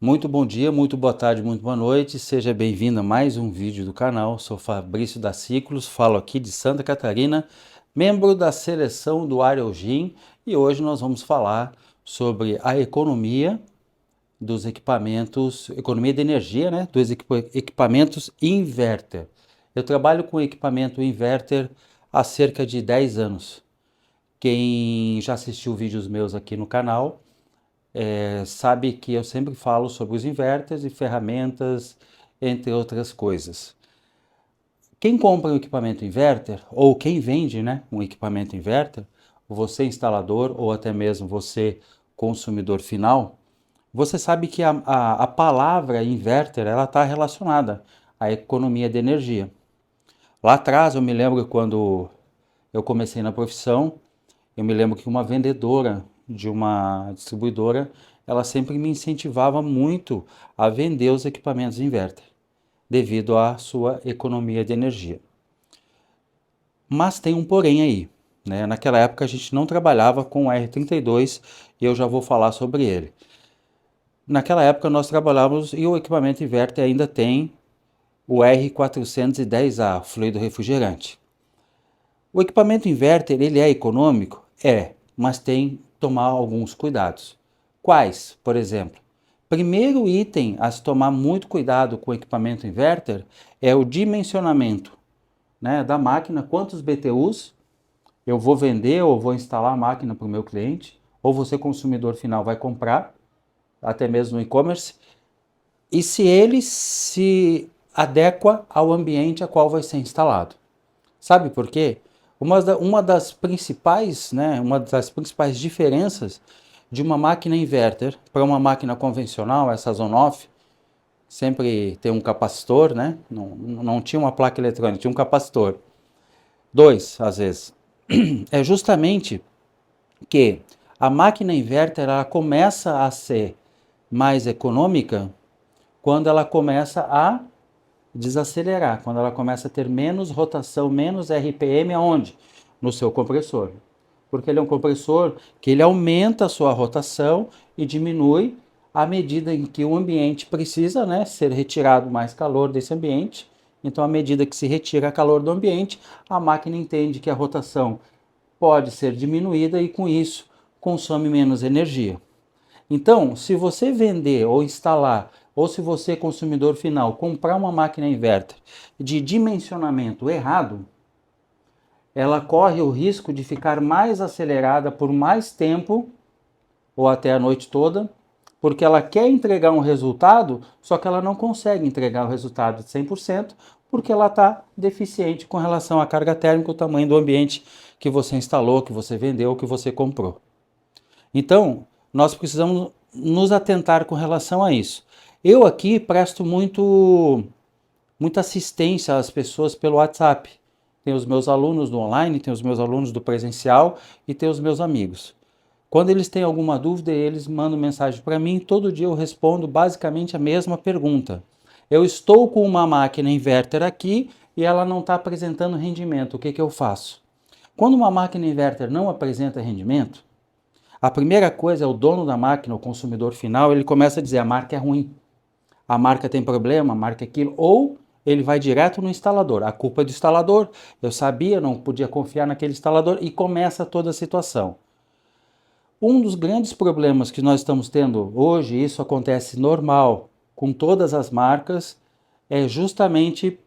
Muito bom dia, muito boa tarde, muito boa noite. Seja bem-vindo a mais um vídeo do canal. Sou Fabrício da Ciclos, falo aqui de Santa Catarina, membro da seleção do Ariogin, e hoje nós vamos falar sobre a economia dos equipamentos, economia de energia, né, dos equipamentos inverter. Eu trabalho com equipamento inverter há cerca de 10 anos. Quem já assistiu vídeos meus aqui no canal sabe que eu sempre falo sobre os inverters e ferramentas, entre outras coisas. Quem compra um equipamento inverter, ou quem vende, né, um equipamento inverter, você instalador ou até mesmo você consumidor final, você sabe que a palavra inverter ela está relacionada à economia de energia. Lá atrás eu me lembro quando eu comecei na profissão, eu me lembro que uma vendedora de uma distribuidora, ela sempre me incentivava muito a vender os equipamentos inverter, devido à sua economia de energia. Mas tem um porém aí, né? Naquela época a gente não trabalhava com o R32 e eu já vou falar sobre ele. Naquela época nós trabalhávamos e o equipamento inverter ainda tem o R410A, fluido refrigerante. O equipamento inverter, ele é econômico? É, mas tem que tomar alguns cuidados. Quais, por exemplo? Primeiro item a se tomar muito cuidado com o equipamento inverter é o dimensionamento, né, da máquina, quantos BTUs eu vou vender ou vou instalar a máquina para o meu cliente, ou você consumidor final vai comprar, até mesmo no e-commerce, e se ele se adequa ao ambiente a qual vai ser instalado. Sabe por quê? Uma das principais, né, uma das principais diferenças de uma máquina inverter para uma máquina convencional, essa on-off, sempre tem um capacitor, né? Não tinha uma placa eletrônica, tinha um capacitor. Dois, às vezes. É justamente que a máquina inverter ela começa a ser mais econômica quando ela começa a desacelerar, quando ela começa a ter menos rotação, menos RPM aonde? No seu compressor. Porque ele é um compressor que ele aumenta a sua rotação e diminui à medida em que o ambiente precisa, né, ser retirado mais calor desse ambiente. Então, à medida que se retira calor do ambiente, a máquina entende que a rotação pode ser diminuída e com isso consome menos energia. Então, se você vender ou instalar, ou se você, consumidor final, comprar uma máquina inverter de dimensionamento errado, ela corre o risco de ficar mais acelerada por mais tempo, ou até a noite toda, porque ela quer entregar um resultado, só que ela não consegue entregar o resultado de 100%, porque ela está deficiente com relação à carga térmica, o tamanho do ambiente que você instalou, que você vendeu, que você comprou. Então, nós precisamos nos atentar com relação a isso. Eu aqui presto muita assistência às pessoas pelo WhatsApp. Tem os meus alunos do online, tem os meus alunos do presencial e tem os meus amigos. Quando eles têm alguma dúvida, eles mandam mensagem para mim. Todo dia eu respondo basicamente a mesma pergunta. Eu estou com uma máquina inverter aqui e ela não está apresentando rendimento. O que eu faço? Quando uma máquina inverter não apresenta rendimento, a primeira coisa é o dono da máquina, o consumidor final, ele começa a dizer a marca é ruim, a marca tem problema, a marca é aquilo, ou ele vai direto no instalador, a culpa é do instalador, eu sabia, não podia confiar naquele instalador e começa toda a situação. Um dos grandes problemas que nós estamos tendo hoje, isso acontece normal com todas as marcas, é justamente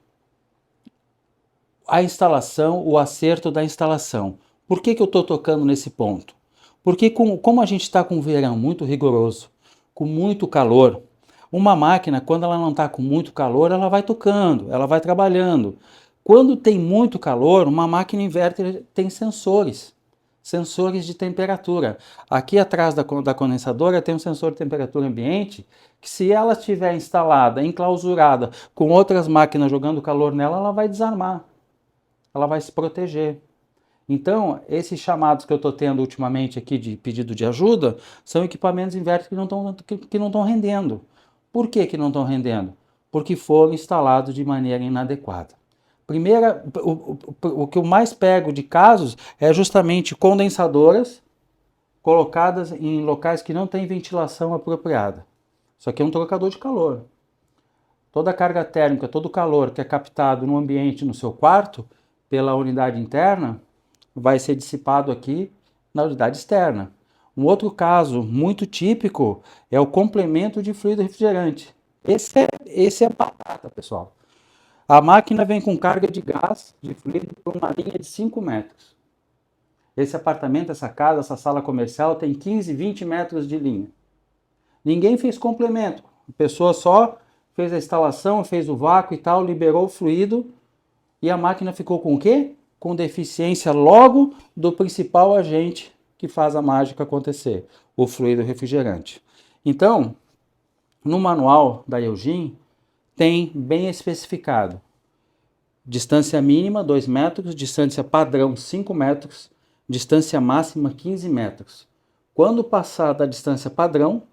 a instalação, o acerto da instalação. Por que eu estou tocando nesse ponto? Porque como a gente está com um verão muito rigoroso, com muito calor, uma máquina, quando ela não está com muito calor, ela vai tocando, ela vai trabalhando. Quando tem muito calor, uma máquina inverter tem sensores de temperatura. Aqui atrás da condensadora tem um sensor de temperatura ambiente, que se ela estiver instalada, enclausurada, com outras máquinas jogando calor nela, ela vai desarmar, ela vai se proteger. Então, esses chamados que eu estou tendo ultimamente aqui de pedido de ajuda são equipamentos inverter que não estão rendendo. Por que não estão rendendo? Porque foram instalados de maneira inadequada. Primeira, o que eu mais pego de casos é justamente condensadoras colocadas em locais que não têm ventilação apropriada. Isso aqui é um trocador de calor. Toda a carga térmica, todo o calor que é captado no ambiente, no seu quarto, pela unidade interna, vai ser dissipado aqui na unidade externa. Um outro caso muito típico é o complemento de fluido refrigerante. Esse é batata, pessoal. A máquina vem com carga de gás, de fluido, por uma linha de 5 metros. Esse apartamento, essa casa, essa sala comercial tem 15, 20 metros de linha. Ninguém fez complemento. A pessoa só fez a instalação, fez o vácuo e tal, liberou o fluido e a máquina ficou com o quê? Com deficiência logo do principal agente que faz a mágica acontecer, o fluido refrigerante. Então, no manual da Eugin, tem bem especificado. Distância mínima 2 metros, distância padrão 5 metros, distância máxima 15 metros. Quando passar da distância padrão,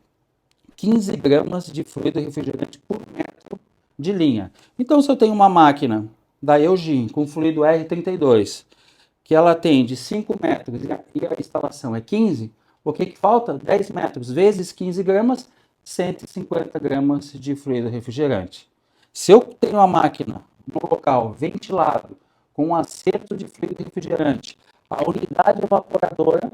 15 gramas de fluido refrigerante por metro de linha. Então, se eu tenho uma máquina da Eugin com fluido R32, que ela tem de 5 metros e a instalação é 15, o que falta? 10 metros vezes 15 gramas, 150 gramas de fluido refrigerante. Se eu tenho uma máquina no local ventilado, com um acerto de fluido refrigerante, a unidade evaporadora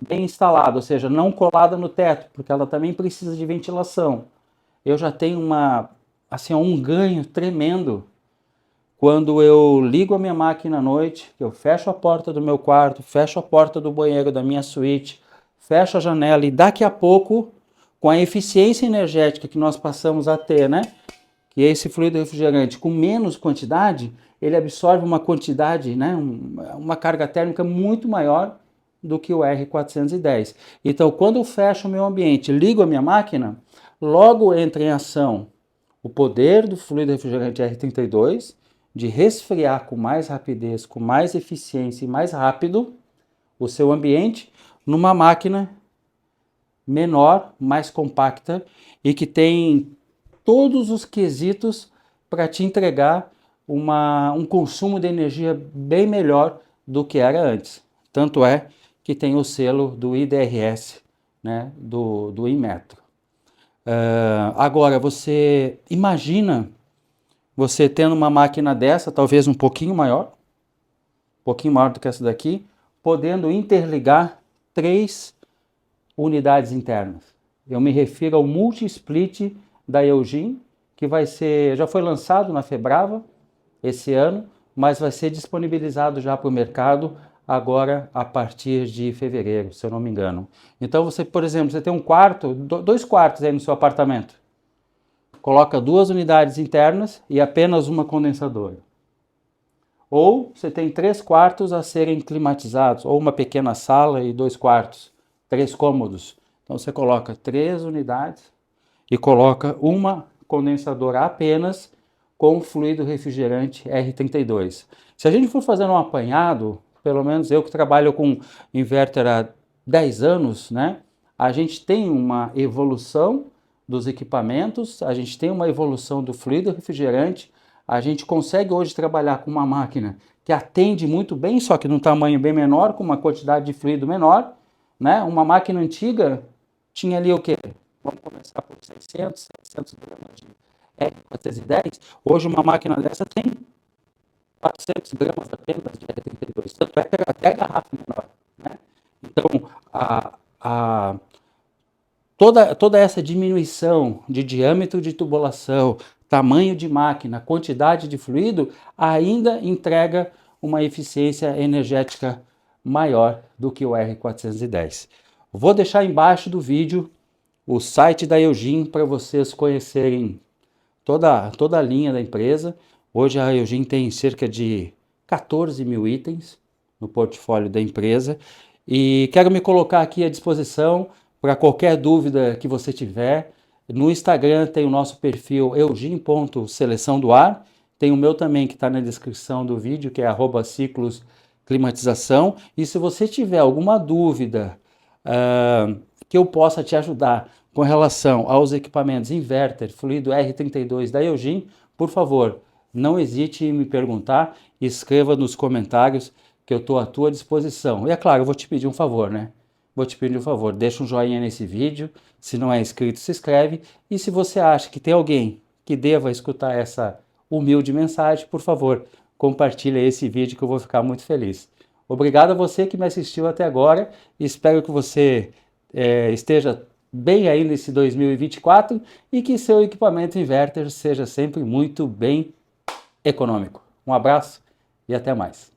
bem instalada, ou seja, não colada no teto, porque ela também precisa de ventilação. Eu já tenho um ganho tremendo quando eu ligo a minha máquina à noite, eu fecho a porta do meu quarto, fecho a porta do banheiro da minha suíte, fecho a janela e daqui a pouco, com a eficiência energética que nós passamos a ter, né? Que é esse fluido refrigerante com menos quantidade, ele absorve uma quantidade, né? Uma carga térmica muito maior do que o R410. Então, quando eu fecho o meu ambiente, ligo a minha máquina, logo entra em ação o poder do fluido refrigerante R32 de resfriar com mais rapidez, com mais eficiência e mais rápido o seu ambiente numa máquina menor, mais compacta e que tem todos os quesitos para te entregar um consumo de energia bem melhor do que era antes. Tanto é que tem o selo do IDRS, né, do Inmetro. Agora, você imagina você tendo uma máquina dessa, talvez um pouquinho maior do que essa daqui, podendo interligar 3 unidades internas. Eu me refiro ao multi-split da Eugin, que já foi lançado na Febrava esse ano, mas vai ser disponibilizado já para o mercado agora a partir de fevereiro, se eu não me engano. Então você, por exemplo, você tem um quarto, 2 quartos aí no seu apartamento. Coloca 2 unidades internas e apenas uma condensadora. Ou você tem 3 quartos a serem climatizados, ou uma pequena sala e 2 quartos, 3 cômodos. Então você coloca 3 unidades e coloca uma condensadora apenas com fluido refrigerante R32. Se a gente for fazer um apanhado, pelo menos eu que trabalho com inverter há 10 anos, né? A gente tem uma evolução dos equipamentos, a gente tem uma evolução do fluido refrigerante, a gente consegue hoje trabalhar com uma máquina que atende muito bem, só que num tamanho bem menor, com uma quantidade de fluido menor, né? Uma máquina antiga tinha ali o quê? Vamos começar por 600, 700 gramas de R410. Hoje uma máquina dessa tem 400 gramas apenas de R32, tanto é que até a garrafa é menor, né? Então, toda essa diminuição de diâmetro de tubulação, tamanho de máquina, quantidade de fluido, ainda entrega uma eficiência energética maior do que o R410. Vou deixar embaixo do vídeo o site da Eugin para vocês conhecerem toda a linha da empresa. Hoje a Eugin tem cerca de 14 mil itens no portfólio da empresa e quero me colocar aqui à disposição para qualquer dúvida que você tiver. No Instagram tem o nosso perfil eugin.seleção do ar, tem o meu também que está na descrição do vídeo, que é @ciclosclimatização. E se você tiver alguma dúvida que eu possa te ajudar com relação aos equipamentos inverter, fluido R32 da Eugin, por favor, não hesite em me perguntar, escreva nos comentários que eu estou à tua disposição. E é claro, eu vou te pedir um favor, né? vou te pedir um favor, deixa um joinha nesse vídeo, se não é inscrito, se inscreve, e se você acha que tem alguém que deva escutar essa humilde mensagem, por favor, compartilha esse vídeo que eu vou ficar muito feliz. Obrigado a você que me assistiu até agora, espero que você esteja bem aí nesse 2024 e que seu equipamento inverter seja sempre muito bem econômico. Um abraço e até mais.